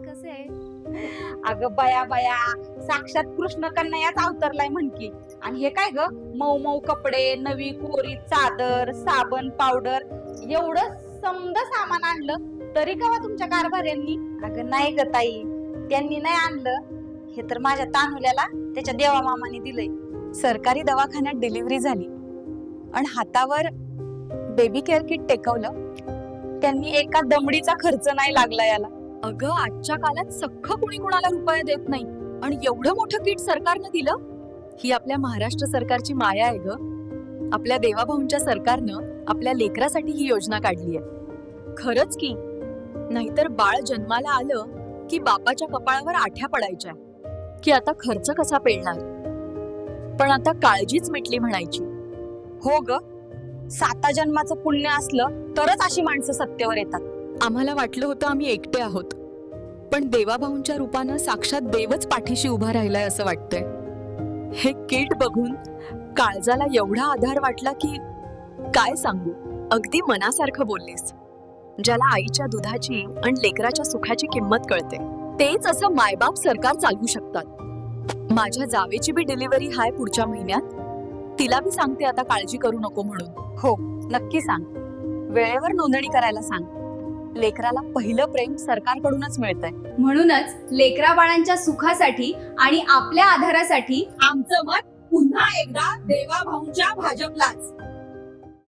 कसे आहे? अगं बया बया, साक्षात कृष्ण कन्हैयाच अवतरलाय म्हण की. आणि हे काय ग, मऊ मऊ कपडे, नवी कोरी चादर, साबण, पावडर, एवढं समद सामान आणलं तरी का तुमच्या कारभाऱ्यांनी? अगं नाही ग ताई, त्यांनी नाही आणलं, हे तर माझ्या तानुल्याला त्याच्या देवा मामाने दिलंय. सरकारी दवाखान्यात डिलिव्हरी झाली आणि हातावर बेबी केअर किट टेकवलं. त्यांनी एका दमडीचा खर्च नाही लागला याला. अगं, आजच्या काळात सख्ख कुणी कुणाला रुपया देत नाही आणि एवढं मोठं किट सरकारनं दिलं. ही आपल्या महाराष्ट्र सरकारची माया आहे ग. आपल्या देवाभाऊंच्या सरकारनं आपल्या लेकरासाठी ही योजना काढली आहे. खरंच की, नाहीतर बाळ जन्माला आलं की बापाच्या कपाळावर आठ्या पडायच्या की आता खर्च कसा पेलणार. पण आता काळजीच मिटली म्हणायची. हो ग, 7 जन्माचं पुण्य असलं तरच अशी माणसं सत्तेवर येतात. आम्हाला वाटलं होतं आम्ही एकटे आहोत, पण देवाभाऊंच्या रूपानं साक्षात देवच पाठीशी उभा राहिलाय असं वाटतंय. हे किट बघून काळजाला एवढा आधार वाटला की काय सांगू. अगदी मनासारखं बोललीस. ज्याला आईच्या दुधाची आणि लेकराच्या सुखाची किंमत कळते तेच असं मायबाप सरकार चालवू शकतात. माझ्या जावेची बी डिलिव्हरी हाय पुढच्या महिन्यात. तिला बी सांगते आता काळजी करू नको म्हणून. हो, नक्की सांग. वेळेवर नोंदणी करायला सांग. लेकराला पहिलं प्रेम सरकारकडूनच मिळतंय. म्हणूनच लेकरा बाळांच्या सुखासाठी आणि आपल्या आधारासाठी आमचं मत पुन्हा एकदा देवाभाऊंच्या भाजपलाच.